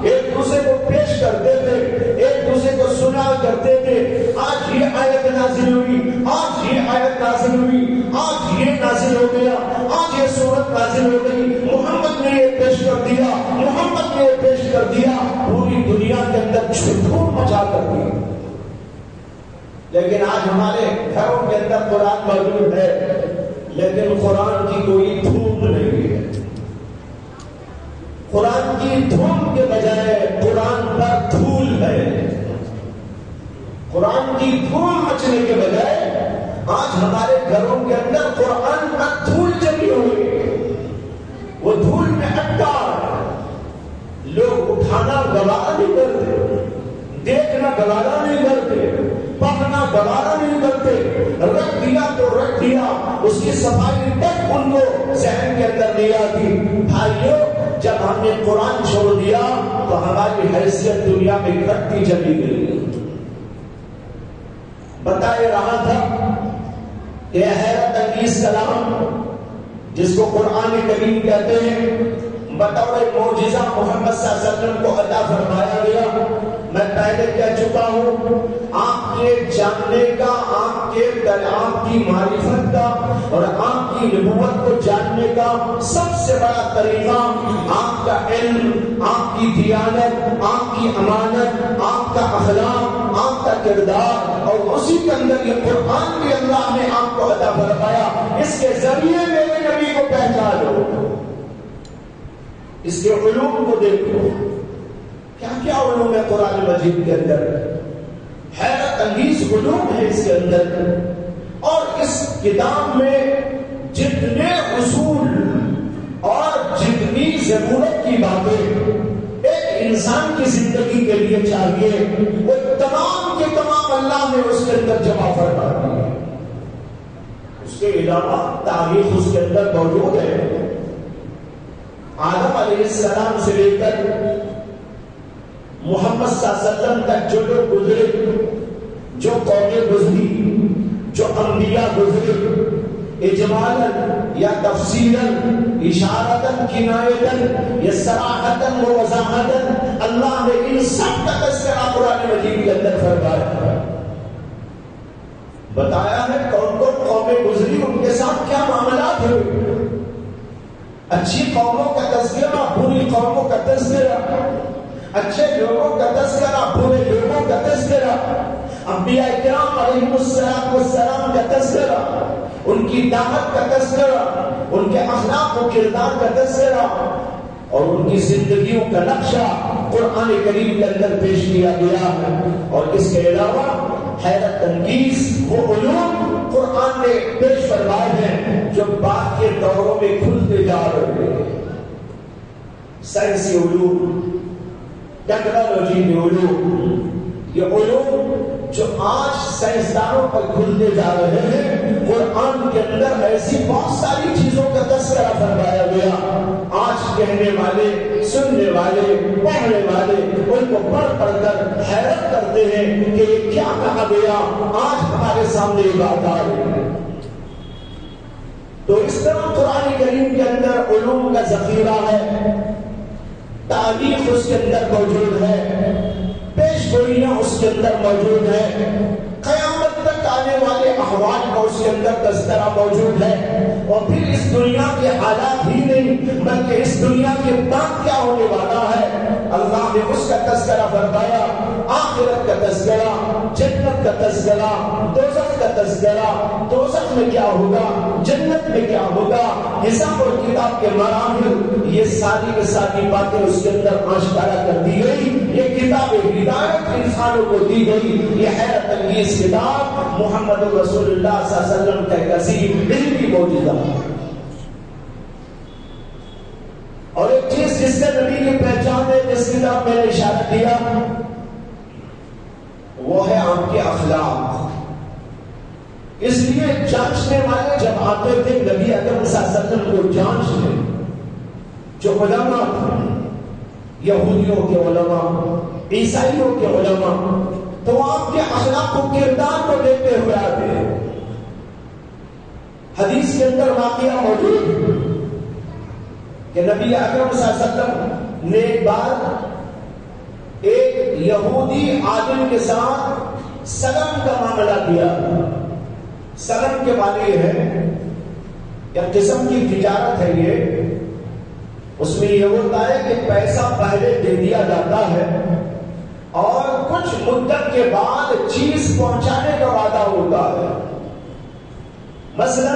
ایک دوسرے کو پیش کرتے تھے، ایک دوسرے کو سنا کرتے تھے۔ آج یہ آیت نازل ہوئی، آج یہ آیت نازل ہوئی، آج یہ نازل ہو گیا، آج یہ سورت نازل ہو گئی، محمد نے یہ پیش کر دیا، محمد نے یہ پیش کر دیا، پوری دنیا کے اندر دھوم مچا کر دی۔ لیکن آج ہمارے گھروں کے اندر قرآن موجود ہے، لیکن قرآن کی کوئی دھوم نہیں ہے۔ قرآن کی دھوم کے بجائے قرآن پر دھول ہے، قرآن کی دھول مچنے کے بجائے آج ہمارے گھروں کے اندر قرآن پر دھول جمی ہوئی، وہ دھول میں اٹکا، لوگ اٹھانا گوارا نہیں کرتے، دیکھنا گوارا نہیں کرتے، پڑھنا گوارا نہیں کرتے، رکھ دیا تو رکھ دیا، اس کی صفائی تک ان کو ذہن کے اندر نہیں آتی۔ بھائیو، جب ہم نے قرآن چھوڑ دیا تو ہماری حیثیت دنیا میں گھٹتی چلی گئی۔ بتا یہ رہا تھا کہ حیرت انگیز کلام جس کو قرآن کریم کہتے ہیں، بطور معجزہ محمد صلی اللہ علیہ وسلم کو عطا فرمایا گیا۔ میں پہلے کہہ چکا ہوں، آپ کے جاننے کا، آپ کی معرفت کا اور آپ کی نبوت کو جاننے کا سب سے بڑا طریقہ آپ کا علم، آپ کی دیانت، آپ کی امانت، آپ کا اخلاق، آپ کا کردار، اور اسی کے اندر یہ قرآن بھی اللہ نے آپ کو عطا فرمایا۔ اس کے ذریعے میرے نبی کو پہچانو، اس کے علوم کو دیکھو، کیا کیا علوم ہے قرآن مجید کے اندر، حیرت انگیز علوم ہے اس کے اندر۔ اور اس کتاب میں جتنے اصول اور جتنی ضرورت کی باتیں ایک انسان کی زندگی کے لیے چاہیے، وہ تمام کے تمام اللہ نے اس کے اندر جمع فرما دی ہے۔ اس کے علاوہ تاریخ اس کے اندر موجود ہے، آدم علیہ السلام سے لے کر محمد صلی اللہ علیہ وسلم تک جو لوگ گزرے، جو قومیں گزری، جو انبیاء گزرے، اجمالاً یا تفصیلاً، اشارتاً کنایتاً یا صراحتاً و وضاحتاً، اللہ نے ان سب کا تذکرہ قرآن مجید کے اندر فرمایا، بتایا ہے کون کون قومیں گزری، ان کے ساتھ کیا معاملات ہوئے، اچھی قوموں کا تذکرہ، بری قوموں کا تذکرہ، اچھے لوگوں کا تذکرہ، برے لوگوں کا تذکرہ، انبیاء کرام علیہ السلام کا تذکرہ، ان کی دعوت کا تذکرہ، ان کے اخلاق و کردار کا تذکرہ، اور ان کی زندگیوں کا نقشہ قرآن کریم کے اندر پیش کیا گیا ہے. اور اس کے علاوہ حیرت انگیز وہ علوم قرآن نے پیش فرمائے ہیں جو بعد کے دوروں میں کھلتے جا رہے ہیں. سائنسی علوم، ٹیکنالوجی کے علوم، یہ علوم جو آج سائنسدانوں پر کھلتے جا رہے ہیں، قرآن کے اندر ایسی بہت ساری چیزوں کا تذکرہ فرمایا گیا. آج کہنے والے، سننے والے، پڑھنے والے ان کو پڑھ پڑھ کر حیرت کرتے ہیں کہ یہ کیا کہا گیا، آج ہمارے سامنے یہ بات آ رہی ہے. تو اس طرح قرآن کریم کے اندر علوم کا ذخیرہ ہے، تاریخ اس کے اندر موجود ہے، پیش گوئیاں اس کے اندر موجود ہے، قیامت تک آنے والے احوال کا اس کے اندر تذکرہ موجود ہے. اور پھر اس دنیا کے حالات ہی نہیں بلکہ اس دنیا کے بعد کیا ہونے والا ہے اللہ نے اس کا تذکرہ فرمایا. آخرت کا تذکرہ، جنت کا تذکرہ، دوزخ کا تذکرہ، دوزخ میں کیا ہوگا، جنت میں کیا ہوگا، حساب اور کتاب کے مراحل، یہ ساری کی ساری باتیں اس کے اندر آشکارا کر دی گئی. یہ کتاب ہدایت انسانوں کو دی گئی. یہ حیرت انگیز کتاب محمد رسول اللہ صلی اللہ علیہ وسلم کا ایک عظیم علمی معجزہ. اور ایک چیز جس سے نبی کی پہچان ہے، جس کتاب میں نے اشارہ کیا، وہ ہے آپ کے اخلاق. اس لیے جانچنے والے جب آتے تھے نبی اکرم صلی اللہ علیہ وسلم کو جانچنے، جو علماء تھے، یہودیوں کے علماء، عیسائیوں کے علماء، تو آپ کے اخلاق و کردار کو دیکھتے ہوئے آتے. حدیث کے اندر واقعہ موجود کہ نبی اکرم صلی اللہ علیہ وسلم نے ایک بار ایک یہودی عالم کے ساتھ سلم کا معاملہ کیا. سلم کے معنی یہ ہے ایک قسم کی تجارت ہے. یہ اس میں یہ ہوتا ہے کہ پیسہ پہلے دے دیا جاتا ہے اور کچھ مدت کے بعد چیز پہنچانے کا وعدہ ہوتا ہے. مثلا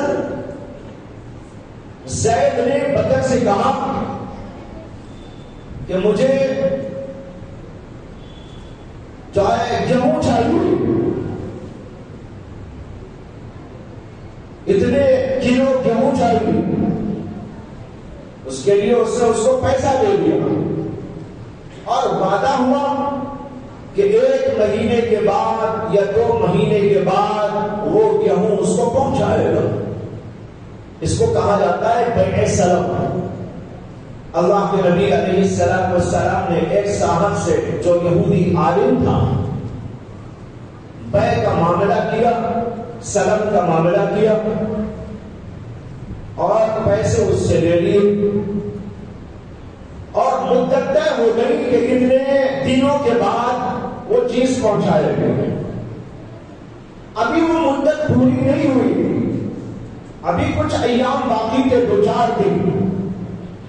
زید نے بکر سے کہا کہ مجھے چاہے گیہوں چاہیے، اتنے کلو گیہوں چاہیے. اس کے لیے اس نے اس کو پیسہ دے دیا اور وعدہ ہوا کہ 1 مہینے کے بعد یا 2 مہینے کے بعد وہ گیہوں اس کو پہنچائے گا. اس کو کہا جاتا ہے بیع سلم. اللہ کے نبی علیہ السلام نے ایک صاحب سے جو یہودی عالم تھا بیع کا معاملہ کیا، سلم کا معاملہ کیا اور پیسے اس سے لے لیے. اور مدت طے ہو گئی کہ اتنے دنوں کے بعد وہ چیز پہنچائے گئے. ابھی وہ مدت پوری نہیں ہوئی، ابھی کچھ ایام باقی تھے، 2-4 دن.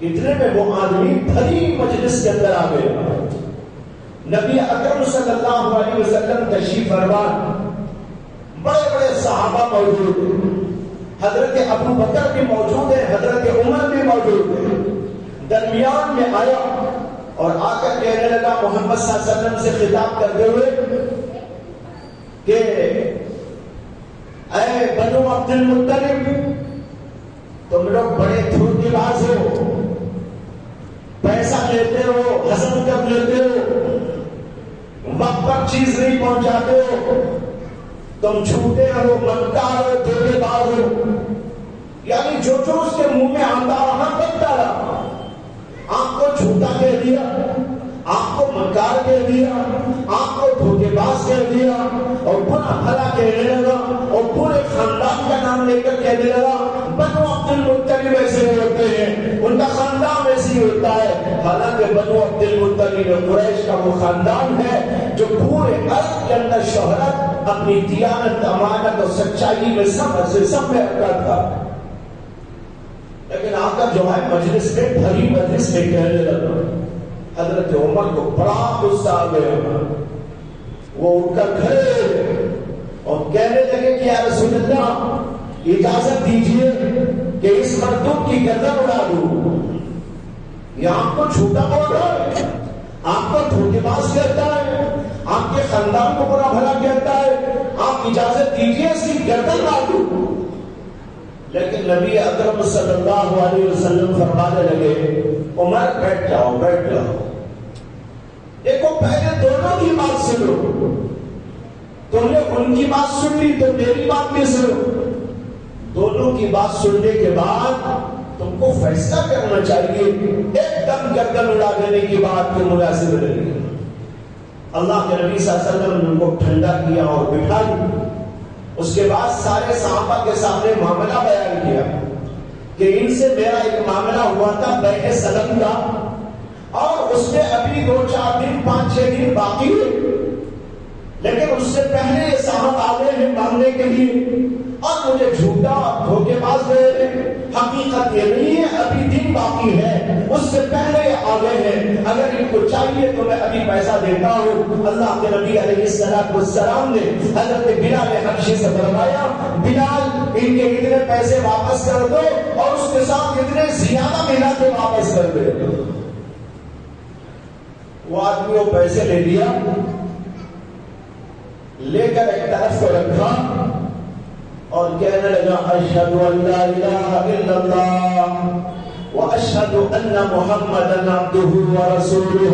اتنے میں وہ آدمی بھری مجلس کے اندر آ گیا. نبی اکرم صلی اللہ علیہ وسلم تشریف فرما، بڑے بڑے صحابہ موجود ہیں، حضرت ابو بکر بھی موجود ہیں، حضرت عمر بھی موجود ہیں. درمیان میں آیا اور آ کر کہنے لگا محمد صلی اللہ علیہ وسلم سے خطاب کرتے ہوئے کہ اے بنو عبد المطلب، تم لوگ بڑے دھوکے باز ہو، پیسہ لیتے ہو، ہضم کر لیتے ہو، وقت پر چیز نہیں پہنچاتے ہو، تم جھوٹے ہو، مکار ہو، دھوکے باز ہو. یعنی جو اس کے منہ میں آتا رہا بکتا رہا. آپ کو جھوٹا کہہ دیا، آپ کو مکار کہہ دیا، آپ کو دھوکے باز کہہ دیا اور برا بھلا کہنے لگا اور پورے خاندان کا نام لے کر کہنے لگا بنو عبد المطلب ایسے ہوتے ہیں، ان کا خاندان ایسے ہوتا ہے. حالانکہ بنو عبد المطلب قریش کا وہ خاندان ہے جو پورے عرب کے اندر شہرت، اپنی دیانت، امانت اور سچائی میں سب میں رکھا تھا. لیکن آ کر جو ہے مجلس میں، بھری مجلس میں کہنے لگا. حضرت عمر کو بڑا غصہ آ گیا. وہ اٹھ کر کھڑے اور کہنے لگے کہ یا رسول اللہ اجازت دیجیے کہ اس مردوں کی گردن اڑا دوں. یہ آپ کو جھوٹا بول رہا ہے، آپ کو دھوکے باز کہتا ہے، آپ کے خاندان کو برا بھلا کہتا ہے، آپ اجازت دیجیے اس کی گردن کاٹ دوں۔ لیکن نبی اکرم صلی اللہ علیہ وسلم فرمانے لگے عمر بیٹھ جاؤ بیٹھ جاؤ، دیکھو پہلے دونوں کی بات سنو، تم نے ان کی بات سن لی تو میری بات بھی سنو، دونوں کی بات سننے کے بعد تم کو فیصلہ کرنا چاہیے، ایک دم گردن اڑا دینے کی بات کے مناسب نہیں۔ اللہ کے نبی صلی اللہ علیہ وسلم نے ان کو ٹھنڈا کیا اور بٹھا دیا۔ اس کے بعد سارے صحابہ کے سامنے معاملہ بیان کیا کہ ان سے میرا ایک معاملہ ہوا تھا بیع سلم کا، اور اس میں ابھی 2-4 دن 5-6 دن باقی ہے، لیکن اس سے پہلے یہ صاحب آ گئے ہیں مانگنے کے لیے اور مجھے جھوٹا دھوکے باز دے رہے ہیں، حقیقت یہ نہیں ہے، ابھی دن باقی ہے، اس سے پہلے یہ آ گئے ہیں، اگر ان کو چاہیے تو میں ابھی پیسہ دیتا ہوں۔ اللہ کے نبی علیہ السلام نے حضرت بلال حبشی سے فرمایا بلال ان کے اتنے پیسے واپس کر دو اور اس کے ساتھ اتنے زیادہ ملا کے واپس کر دے۔ وہ آدمی وہ پیسے لے لیا، لے کر ایک طرف کو رکھا اور کہنے لگا اشہد ان لا الہ الا اللہ واشہد ان محمدا عبدہ ورسولہ،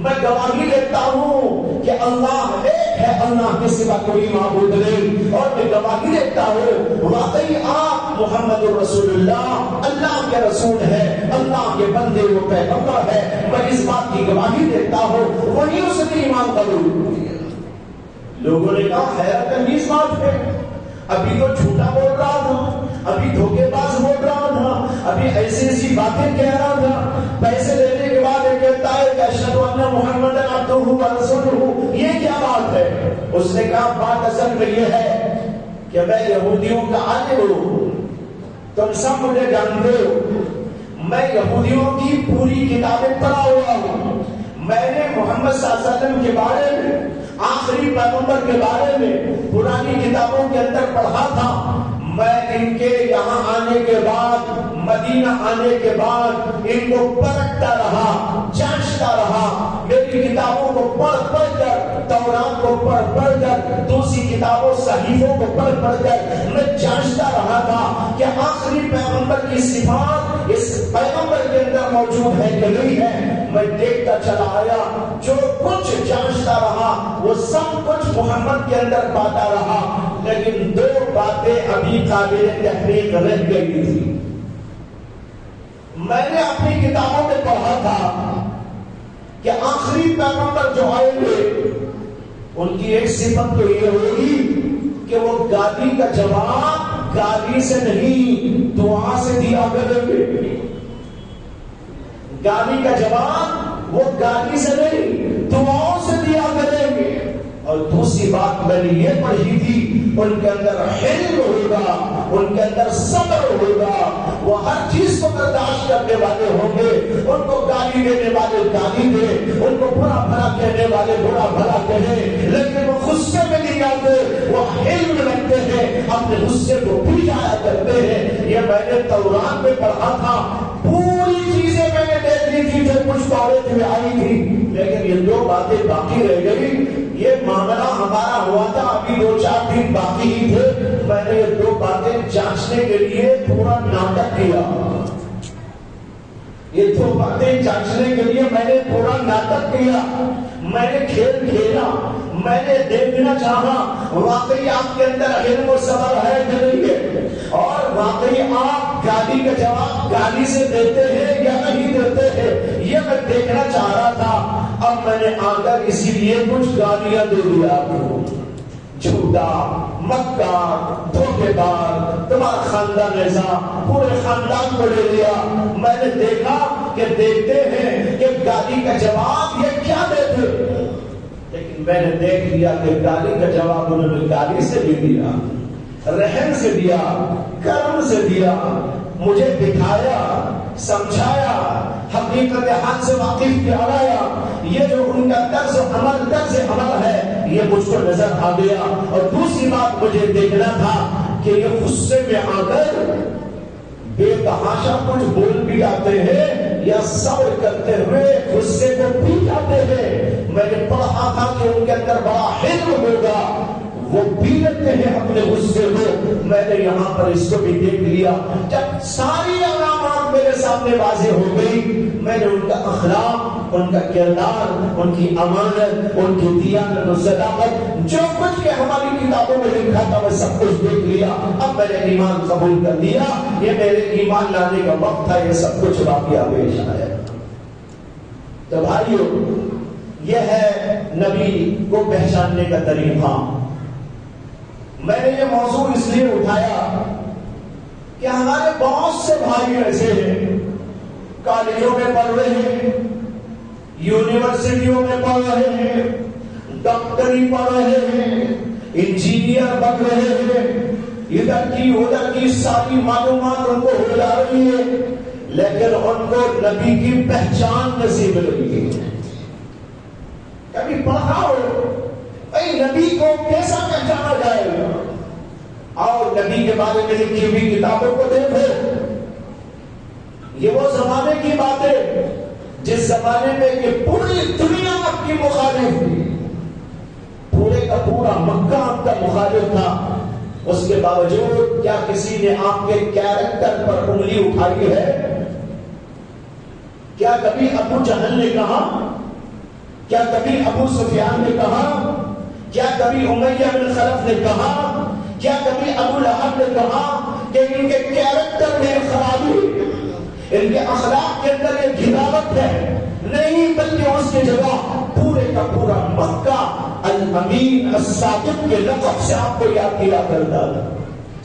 میں گواہی دیتا ہوں کہ اللہ ایک ہے، اللہ کے سوا کوئی معبود نہیں، اور میں گواہی دیتا ہوں واقعی آپ محمد رسول اللہ کے رسول ہے، اللہ کے بندے وہ پیغمبر ہے، میں اس بات کی گواہی دیتا ہوں۔ وہی اس نے ایمان قبول کیا۔ لوگوں نے کہا حیرت انگیز بات ہے، ابھی تو جھوٹا بول رہا تھا، ابھی دھوکے باز بول رہا تھا، ابھی ایسی ایسی باتیں کہہ رہا تھا، پیسے لینے کے بعد یہ کہتا ہے کہ اشہد ان محمد عبدہ ورسولہ، یہ کیا بات ہے؟ اس نے کہا بات اصل میں یہ ہے کہ میں یہودیوں کا عالم ہوں، تم سب مجھے جانتے ہو، میں یہودیوں کی پوری کتابیں پڑھا ہوا ہوں، میں نے محمد صلی اللہ علیہ وسلم کے بارے میں، آخری پیغمبر کے بارے میں پرانی کتابوں کے اندر پڑھا تھا، میں ان کے یہاں آنے کے بعد، مدینہ آنے کے بعد ان کو پرکھتا رہا، جانچتا رہا، میری کتابوں کو پڑھ کر، تورات کو پڑھ کر، دوسری کتابوں صحیفوں کو پڑھ کر میں جانچتا رہا تھا کہ آخری پیغمبر کی صفات اس پیغمبر کے اندر موجود ہے کہ نہیں ہے۔ میں دیکھتا چلا آیا، جو کچھ جانچتا رہا وہ سب کچھ محمد کے اندر پاتا رہا، لیکن 2 باتیں ابھی قابل تحقیق رہ گئی تھی۔ میں نے اپنی کتابوں میں پڑھا تھا کہ آخری پیغمبر جو آئیں گے ان کی ایک صفت تو یہ ہوگی کہ وہ گالی کا جواب گالی سے نہیں دعا سے دیا کریں گے، گالی کا جواب وہ گالی سے نہیں دعاؤں سے دیا کریں گے۔ اور دوسری بات میں نے یہ پڑھی تھی، ان کے اندر حلم ہوگا، ان کے اندر صبر ہوگا، وہ ہر چیز کو برداشت کرنے والے ہوں گے، ان کو گالی دینے والے گالی دے، ان کو برا بھلا کہنے والے برا بھلا کہے، لیکن وہ غصے میں نہیں آتے، وہ حلم رکھتے ہیں، اپنے غصے کو پی جایا کرتے ہیں۔ یہ میں نے تورات میں پڑھا تھا، پوری چیزیں میں نے دیکھ لی تھی جو کچھ تورات میں آئی تھی، لیکن یہ 2 باتیں باقی رہ گئی۔ یہ معاملہ ہمارا ہوا تھا، ابھی 2-4 دن باقی ہی تھے، میں نے یہ 2 باتیں جانچنے کے لیے پورا ناٹک کیا، یہ 2 باتیں جانچنے کے لیے میں نے پورا ناٹک کیا، میں نے کھیل کھیلا، میں نے دیکھنا چاہا واقعی آپ کے اندر علم و صبر ہے کہ نہیں ہے، اور واقعی آپ گالی کا جواب گالی سے دیتے ہیں یا نہیں دیتے ہیں، یہ میں دیکھنا چاہ رہا تھا۔ اب میں نے آ کر اسی لیے کچھ گالیاں دے دیا آپ کو، جھوٹا، مکار، دھوکے باز، تمہارا خاندان ایسا، پورے خاندان کو لے لیا۔ میں نے دیکھا کہ دیکھتے ہیں کہ گالی کا جواب یہ کیا دیتے، لیکن میں نے دیکھ لیا کہ گالی کا جواب انہوں نے گالی سے بھی دیا، رحم سے دیا، کرم سے دیا، مجھے دکھایا، سمجھایا، حقیقت حال سے واقف کرایا۔ یہ جو ان کا طرز عمل ہے یہ مجھ کو نظر آ گیا۔ اور دوسری بات مجھے دیکھنا تھا کہ یہ غصے میں آ کر بے تحاشا کچھ بول بھی جاتے ہیں، یا صبر کرتے ہوئے غصے کو پی جاتے ہیں. میں نے پڑھا تھا کہ ان کے اندر بڑا حلم ہوگا، وہ پی لیتے ہیں اپنے غصے کو. میں نے یہاں پر اس کو بھی دیکھ لیا. جب ساری علامات میرے سامنے واضح ہو گئی، میں نے ان کا اخلاق، ان کا کردار، ان کی امانت، ان کی دیانت و صداقت، جو کچھ کہ ہماری کتابوں میں لکھا تھا میں سب کچھ دیکھ لیا. اب میں نے ایمان قبول کر لیا. یہ میرے ایمان لانے کا وقت تھا. یہ سب کچھ واقعہ پیش آیا. تو بھائیو، یہ ہے نبی کو پہچاننے کا طریقہ. میں نے یہ موضوع اس لیے اٹھایا کہ ہمارے بہت سے بھائی ایسے ہیں، کالجوں میں پڑھ رہے ہیں، یونیورسٹیوں میں پڑھ رہے ہیں، ڈاکٹری پڑھ رہے ہیں، انجینئر بن رہے ہیں، ادھر کی ادھر کی ساری معلومات ان کو ہو جا رہی ہے، لیکن ان کو نبی کی پہچان نصیب نہیں ہے. کبھی پڑھا ہو نبی کو کیسا پہچانا جائے گا؟ اور نبی کے بارے میں لکھی ہوئی کتابوں کو دیکھو. یہ وہ زمانے کی باتیں جس زمانے میں کہ پوری دنیا آپ کی مخالف تھی، پورے کا پورا مکہ آپ کا مخالف تھا. اس کے باوجود کیا کسی نے آپ کے کیریکٹر پر انگلی اٹھائی ہے؟ کیا کبھی ابو جہل نے کہا؟ کیا کبھی ابو سفیان نے کہا؟ کیا کبھی امیہ بن خلف نے کہا؟ کیا کبھی ابو لہب نے کہا کہ ان کے کیریکٹر میں خرابی، ان کے اخلاق کے اندر یہ گراوٹ ہے؟ نہیں، بلکہ اس کی جگہ پورے کا پورا مکہ الامین الصادق کے لقب سے آپ کو یاد کیا کرتا تھا.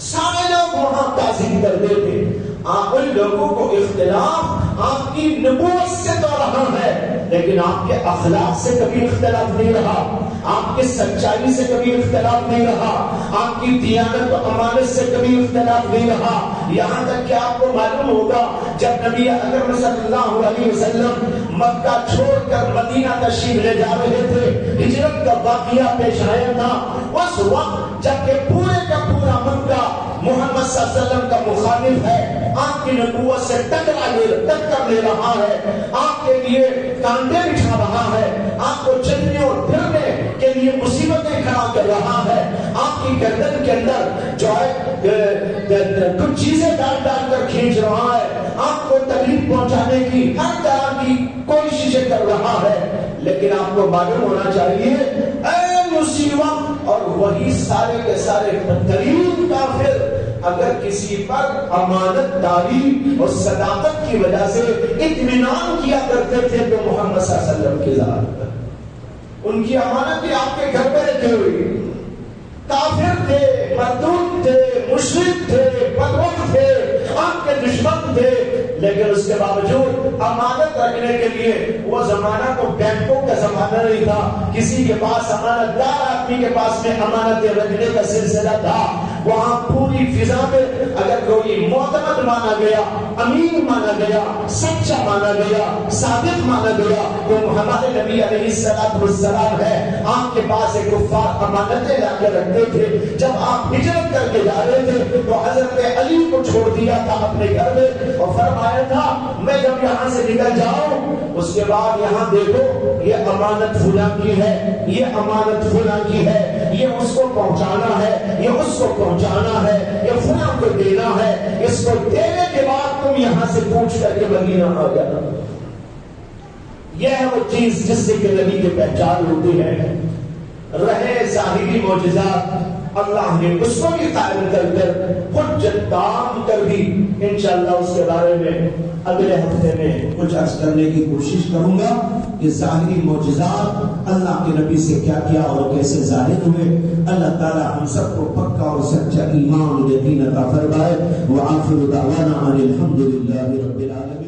سارے لوگ وہاں تعظیم کرتے تھے. آپ ان لوگوں کو اختلاف آپ کی نبوت سے تو رہا ہے، لیکن آپ کے اخلاق سے کبھی اختلاف نہیں رہا، آپ کے سچائی سے کبھی اختلاف نہیں رہا، آپ کی دیانت و امانت سے کبھی اختلاف نہیں رہا. یہاں تک کہ آپ کو معلوم ہوگا جب نبی اکرم صلی اللہ علیہ وسلم مکہ چھوڑ کر مدینہ تشریف لے جا رہے تھے، ہجرت کا واقعہ پیش آیا تھا. اس وقت جب کہ پورے کا پورا مکہ محمد صلی اللہ علیہ وسلم کا مخالف ہے، آپ کی نبوت سے ٹکر لے رہا ہے، آپ کے لیے کانٹے بچھا رہا ہے، آپ کو چلنے اور پھرنے کے لیے مصیبتیں کھڑا کر رہا ہے، آپ کی گردن کے اندر جو ہے کچھ چیزیں ڈال کر کھینچ رہا ہے، آپ کو تکلیف پہنچانے کی ہر طرح کی کوششیں کر رہا ہے. لیکن آپ کو معلوم ہونا چاہیے اے مصیبت اور وہی سارے کے سارے بدترین کافر اگر کسی پر امانت داری اور صداقت کی وجہ سے اطمینان کیا کرتے تھے تو محمد صلی اللہ علیہ وسلم کی ذات پر ان کی امانت بھی آپ کے گھر پہ رکھی ہوئی. کافر تھے، مردود تھے، مشرک تھے، بدبخت تھے، آپ کے دشمن تھے، لیکن اس کے باوجود امانت رکھنے کے لیے وہ زمانہ تو بینکوں کا زمانہ نہیں تھا. کسی کے پاس امانت دار آدمی کے پاس میں امانت رکھنے کا سلسلہ تھا. وہاں پوری فضا میں اگر کوئی معتمد مانا گیا، امین مانا گیا، سچا مانا گیا، صادق مانا گیا تو ہمارے نبی علیہ السلام ہے. آپ کے پاس ایک کفار امانتیں لا کے رکھتے تھے. جب آپ ہجرت کر کے جا رہے تھے تو حضرت علی کو چھوڑ دیا تھا اپنے گھر میں اور فرمایا تھا میں جب یہاں سے نکل جاؤں اس کے بعد یہاں دیکھو یہ امانت فلاں کی ہے، یہ امانت فلاں کی ہے، یہ اس کو پہنچانا ہے، یہ اس کو پہنچانا ہے، یہ فلاں کو دینا ہے. اس کو دینے کے بعد تم یہاں سے پوچھ کر کے مدینہ آ جانا. یہ ہے وہ چیز جس سے کہ نبی کی پہچان ہوتی ہے. رہے ظاہری معجزات اللہ نے اس کو بھی قائم کر حجت تام کر دی. انشاءاللہ اس کے بارے میں اگلے ہفتے میں کچھ عرض کرنے کی کوشش کروں گا کہ ظاہری معجزات اللہ کے نبی سے کیا کیا اور کیسے ظاہر ہوئے. اللہ تعالی ہم سب کو پکا اور سچا ایمان و یقین عطا فرمائے. وآخر دعوانا ان الحمد للہ رب العالمین.